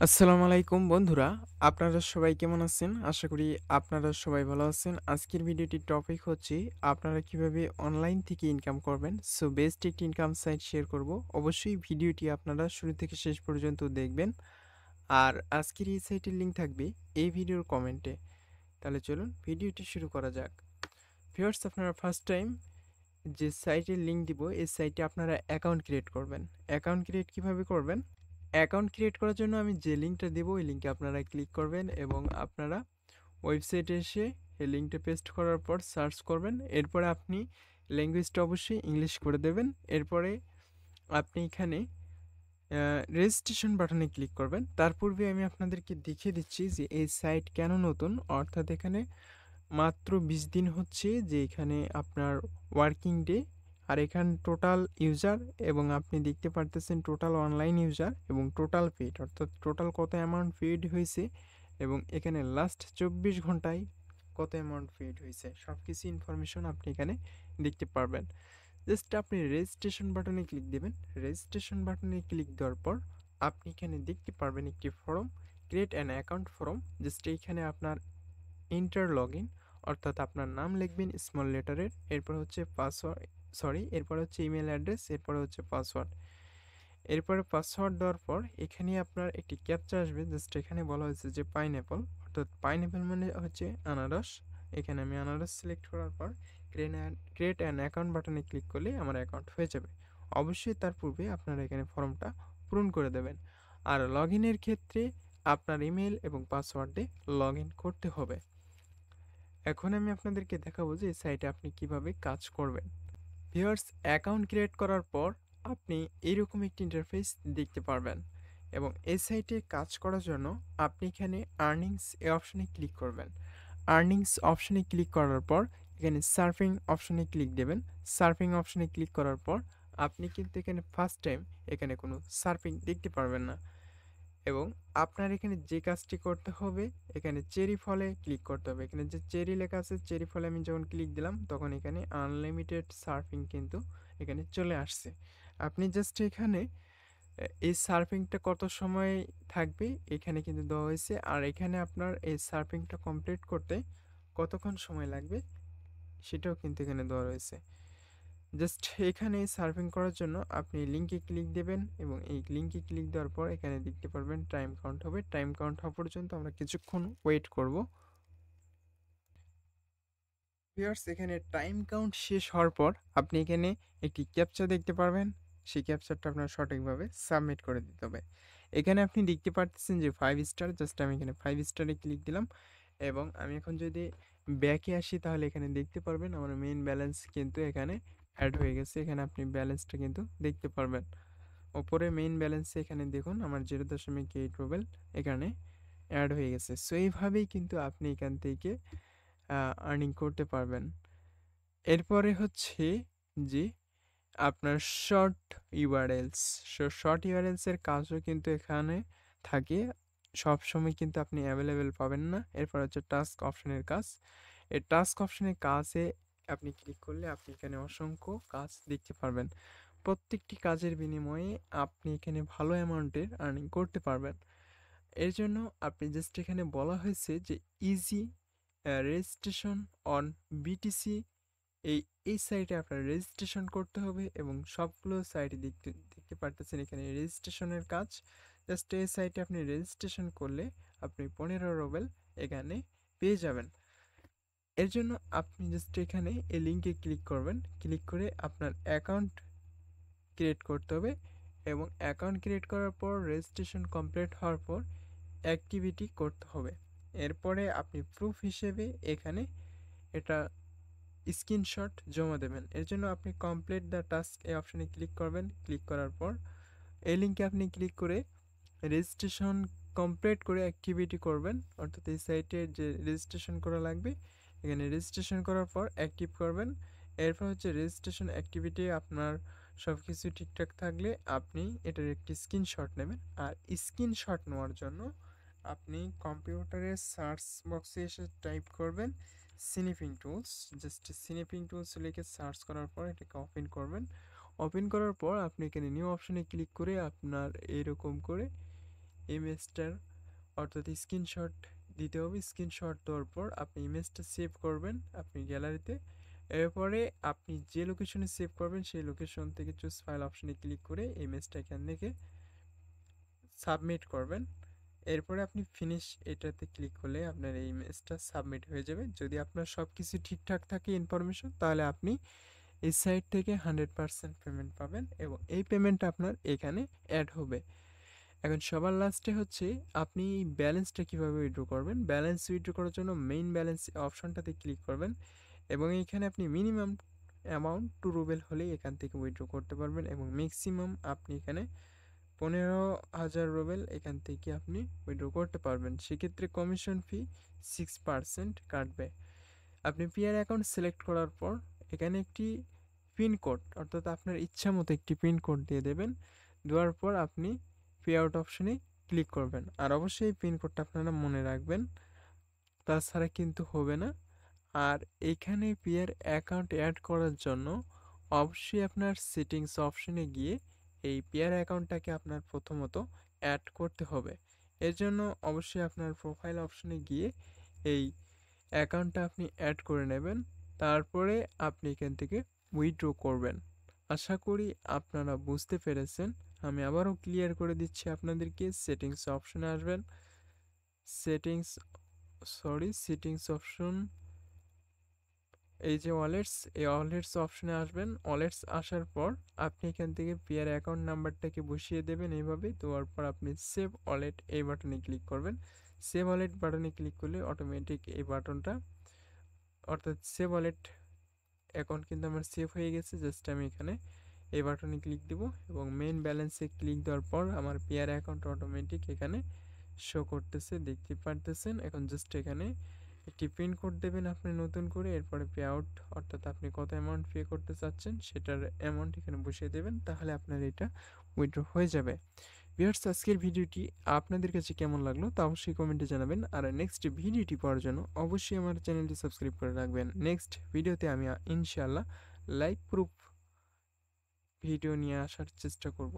আসসালামু আলাইকুম বন্ধুরা, আপনারা সবাই কেমন আছেন? আশা করি আপনারা সবাই ভালো আছেন। আজকের ভিডিওটির টপিক হচ্ছে আপনারা কিভাবে অনলাইন থেকে ইনকাম করবেন। সো বেস্ট একটি ইনকাম সাইট শেয়ার করব। অবশ্যই ভিডিওটি আপনারা শুরু থেকে শেষ পর্যন্ত দেখবেন। আর আজকের এই সাইটের লিংক থাকবে এই ভিডিওর কমেন্টে। তাহলে চলুন ভিডিওটি শুরু করা যাক। ভিউয়ার্স, আপনারা ফার্স্ট টাইম যে সাইটের লিংক দিব এই সাইটে আপনারা অ্যাকাউন্ট ক্রিয়েট করবেন। অ্যাকাউন্ট ক্রিয়েট কিভাবে করবেন? অ্যাকাউন্ট ক্রিয়েট করার জন্য আমি যে লিঙ্কটা দেবো ওই লিঙ্কে আপনারা ক্লিক করবেন এবং আপনারা ওয়েবসাইটে এসে এই লিঙ্কটা পেস্ট করার পর সার্চ করবেন। এরপরে আপনি ল্যাঙ্গুয়েজটা অবশ্যই ইংলিশ করে দেবেন। এরপরে আপনি এখানে রেজিস্ট্রেশন বাটনে ক্লিক করবেন। তার পূর্বে আমি আপনাদেরকে দেখিয়ে দিচ্ছি যে এই সাইট কেন নতুন, অর্থাৎ এখানে মাত্র 20 দিন হচ্ছে যে এখানে আপনার ওয়ার্কিং ডে। আর এখানে টোটাল ইউজার এবং আপনি দেখতে পারতেছেন টোটাল অনলাইন ইউজার এবং টোটাল পেড, অর্থাৎ টোটাল কত অ্যামাউন্ট পেড হয়েছে এবং এখানে লাস্ট 24 ঘন্টায় কত অ্যামাউন্ট পেড হয়েছে সব কিছু ইনফরমেশন আপনি এখানে দেখতে পারবেন। জাস্ট আপনি রেজিস্ট্রেশন বাটনে ক্লিক দেবেন। রেজিস্ট্রেশন বাটনে ক্লিক দেওয়ার পর আপনি এখানে দেখতে পারবেন একটি form, create an account form. Just এইখানে আপনার ইন্টার লগ ইন, অর্থাৎ আপনার নাম লিখবেন স্মল লেটারের, এরপর হচ্ছে পাসওয়ার্ড, এরপর হচ্ছে ইমেল অ্যাড্রেস, এরপর হচ্ছে পাসওয়ার্ড। এরপরে পাসওয়ার্ড দেওয়ার পর এখানে আপনার একটি ক্যাপচা আসবে। জাস্ট এখানে বলা হয়েছে যে পাইনঅ্যাপল, অর্থাৎ পাইনঅ্যাপল মানে হচ্ছে আনারস। এখানে আমি আনারস সিলেক্ট করার পর ক্রিয়েট অ্যান অ্যাকাউন্ট বাটনে ক্লিক করলে আমার অ্যাকাউন্ট হয়ে যাবে। অবশ্যই তার পূর্বে আপনারা এখানে ফর্মটা পূরণ করে দেবেন। আর লগ ইনের ক্ষেত্রে আপনার ইমেল এবং পাসওয়ার্ড দিয়ে লগ ইন করতে হবে। এখন আমি আপনাদেরকে দেখাবো যে এই সাইটে আপনি কিভাবে কাজ করবেন। ভিউয়ার্স, অ্যাকাউন্ট ক্রিয়েট করার পর আপনি এইরকম একটি ইন্টারফেস দেখতে পারবেন এবং এই সাইটে কাজ করার জন্য আপনি এখানে আর্নিংস এই অপশনে ক্লিক করবেন। আর্নিংস অপশনে ক্লিক করার পর এখানে সার্ফিং অপশনে ক্লিক দেবেন। সার্ফিং অপশনে ক্লিক করার পর আপনি কিন্তু এখানে ফার্স্ট টাইম এখানে কোনো সার্ফিং দেখতে পারবেন না এবং আপনার এখানে যে কাজটি করতে হবে এখানে চেরি ফলে ক্লিক করতে হবে। এখানে যে চেরি লেখা আছে, চেরি ফলে আমি যখন ক্লিক দিলাম তখন এখানে আনলিমিটেড সার্ফিং কিন্তু এখানে চলে আসছে। আপনি জাস্ট এখানে এই সার্ফিংটা কত সময় থাকবে এখানে কিন্তু দেওয়া হয়েছে, আর এখানে আপনার এই সার্ফিংটা কমপ্লিট করতে কতক্ষণ সময় লাগবে সেটাও কিন্তু এখানে দেওয়া রয়েছে। জাস্ট এখানে সার্ফিং করার জন্য আপনি লিঙ্কে ক্লিক দেবেন এবং এই লিঙ্কে ক্লিক দেওয়ার পর এখানে দেখতে পারবেন টাইম কাউন্ট হবে। টাইম কাউন্ট হওয়া পর্যন্ত আমরা কিছুক্ষণ ওয়েট করব। ভিউয়ার্স, এখানে টাইম কাউন্ট শেষ হওয়ার পর আপনি এখানে একটি ক্যাপচা দেখতে পারবেন। সেই ক্যাপচারটা আপনার সঠিকভাবে সাবমিট করে দিতে হবে। এখানে আপনি দেখতে পাচ্ছেন যে 5 স্টার, জাস্ট আমি এখানে 5 স্টারে ক্লিক দিলাম এবং আমি এখন যদি ব্যাকে আসি তাহলে এখানে দেখতে পারবেন আমার মেইন ব্যালেন্স কিন্তু এখানে অ্যাড হয়ে গেছে। এখানে আপনি ব্যালেন্সটা কিন্তু দেখতে পারবেন। ওপরে মেইন ব্যালেন্সে এখানে দেখুন আমার 0.8 রুবেল এখানে অ্যাড হয়ে গেছে। সো এইভাবেই কিন্তু আপনি এখান থেকে আর্নিং করতে পারবেন। এরপরে হচ্ছে যে আপনার শর্ট ইউআরএলস। শর্ট ইউআরএলস এর কাজও কিন্তু এখানে থাকে। সবসময় কিন্তু আপনি অ্যাভেলেবেল পাবেন না। এরপর হচ্ছে টাস্ক অপশনের কাজ। এই টাস্ক অপশনের কাজে আপনি ক্লিক করলে আপনি এখানে অসংখ্য কাজ দেখতে পারবেন। প্রত্যেকটি কাজের বিনিময়ে আপনি এখানে ভালো অ্যামাউন্টের আর্নিং করতে পারবেন। এর জন্য আপনি জাস্ট এখানে বলা হয়েছে যে ইজি রেজিস্ট্রেশন অন বিটিসি, এই এই সাইটে আপনার রেজিস্ট্রেশন করতে হবে এবং সবগুলো সাইটে দেখতে দেখতে পারতেছেন এখানে রেজিস্ট্রেশনের কাজ। জাস্ট এই সাইটে আপনি রেজিস্ট্রেশন করলে আপনি 15 রুবেল এখানে পেয়ে যাবেন। এর জন্য আপনি জাস্ট এখানে এই লিঙ্কে ক্লিক করবেন। ক্লিক করে আপনার অ্যাকাউন্ট ক্রিয়েট করতে হবে এবং অ্যাকাউন্ট ক্রিয়েট করার পর রেজিস্ট্রেশন কমপ্লিট হওয়ার পর অ্যাক্টিভিটি করতে হবে। এরপরে আপনি প্রুফ হিসেবে এখানে এটা স্ক্রিনশট জমা দেবেন। এর জন্য আপনি কমপ্লিট দ্য টাস্ক এই অপশনে ক্লিক করবেন। ক্লিক করার পর এই লিঙ্কে আপনি ক্লিক করে রেজিস্ট্রেশন কমপ্লিট করে অ্যাক্টিভিটি করবেন, অর্থাৎ এই সাইটে যে রেজিস্ট্রেশন করা লাগবে এখানে রেজিস্ট্রেশন করার পর অ্যাক্টিভ করবেন। এরপর হচ্ছে রেজিস্ট্রেশন অ্যাক্টিভিটি আপনার সব কিছু ঠিকঠাক থাকলে আপনি এটার একটি স্ক্রিনশট নেবেন। আর স্ক্রিনশট নেওয়ার জন্য আপনি কম্পিউটারের সার্চ বক্সে এসে টাইপ করবেন snipping tools. Just snipping tools লিখে সার্চ করার পর এটাকে ওপেন করবেন। ওপেন করার পর আপনি এখানে নিউ অপশনে ক্লিক করে আপনার এরকম করে ইমেজটার অর্থাৎ স্ক্রিনশট দিতে হবে। স্ক্রিনশট দেওয়ার পর আপনি ইমেজটা সেভ করবেন আপনি গ্যালারিতে। এরপরে আপনি যে লোকেশনে সেভ করবেন সেই লোকেশন থেকে চুজ ফাইল অপশনে ক্লিক করে ইমেজটা এখান থেকে সাবমিট করবেন। এরপরে আপনি ফিনিশ এটাতে ক্লিক করলে আপনার এই ইমেজটা সাবমিট হয়ে যাবে। যদি আপনার সব কিছু ঠিকঠাক থাকে ইনফরমেশন, তাহলে আপনি এই সাইট থেকে 100% পেমেন্ট পাবেন এবং এই পেমেন্টটা আপনার এখানে অ্যাড হবে। এখন সবার লাস্টে হচ্ছে আপনি ব্যালেন্সটা কিভাবে উইথড্র করবেন। ব্যালেন্স উইথড্র করার জন্য মেইন ব্যালেন্স অপশনটাতে ক্লিক করবেন এবং এখানে আপনি মিনিমাম অ্যামাউন্ট 2 রুবেল হলেই এখান থেকে উইথড্র করতে পারবেন এবং ম্যাক্সিমাম আপনি এখানে 15,000 রুবেল এখান থেকে আপনি উইথড্র করতে পারবেন। সেক্ষেত্রে কমিশন ফি 6% কাটবে। আপনি পিআর অ্যাকাউন্ট সিলেক্ট করার পর এখানে একটি পিনকোড অর্থাৎ আপনার ইচ্ছা মতো একটি পিনকোড দিয়ে দেবেন। দেওয়ার পর আপনি পে আউট অপশনে ক্লিক করবেন। আর অবশ্যই এই পিনকোডটা আপনারা মনে রাখবেন, তাছাড়া কিন্তু হবে না। আর এইখানে পিআর অ্যাকাউন্ট অ্যাড করার জন্য অবশ্যই আপনার সেটিংস অপশনে গিয়ে এই পিআর অ্যাকাউন্টটাকে আপনার প্রথমত অ্যাড করতে হবে। এর জন্য অবশ্যই আপনার প্রোফাইল অপশনে গিয়ে এই অ্যাকাউন্টটা আপনি অ্যাড করে নেবেন। তারপরে আপনি এখান থেকে উইথড্র করবেন। আশা করি আপনারা বুঝতে পেরেছেন। আমি আবারও ক্লিয়ার করে দিচ্ছি আপনাদেরকে। সেটিংস অপশনে আসবেন। সেটিংস অপশন, এই যে ওয়ালেটস, এই ওয়ালেটস অপশনে আসবেন। ওয়ালেটস আসার পর আপনি এখান থেকে পিআর অ্যাকাউন্ট নাম্বারটাকে বসিয়ে দেবেন এইভাবে। দেওয়ার পর আপনি সেভ ওয়ালেট এই বাটনে ক্লিক করবেন। সেভ ওয়ালেট বাটনে ক্লিক করলে অটোমেটিক এই বাটনটা অর্থাৎ সেভ ওয়ালেট অ্যাকাউন্ট কিন্তু আমার সেভ হয়ে গেছে। জাস্ট আমি এখানে এই বাটনে ক্লিক দেব এবং মেইন ব্যালেন্সে ক্লিক দেওয়ার পর আমার পিআর অ্যাকাউন্ট অটোমেটিক এখানে শো করতেছে, দেখতে পারতেছেন। এখন জাস্ট এখানে একটি পিন কোড দেবেন আপনি নতুন করে। এরপরে পে আউট অর্থাৎ আপনি কত অ্যামাউন্ট পে করতে চাচ্ছেন সেটার অ্যামাউন্ট এখানে বসিয়ে দেবেন, তাহলে আপনার এটা উইথড্র হয়ে যাবে। ভিউয়ার্স, আজকের ভিডিওটি আপনাদের কাছে কেমন লাগলো তা অবশ্যই কমেন্টে জানাবেন। আর নেক্সট ভিডিওটি পাওয়ার জন্য অবশ্যই আমার চ্যানেলটি সাবস্ক্রাইব করে রাখবেন। নেক্সট ভিডিওতে আমি ইনশাআল্লাহ লাইভ প্রুফ ভিডিও নিয়ে আসার চেষ্টা করব।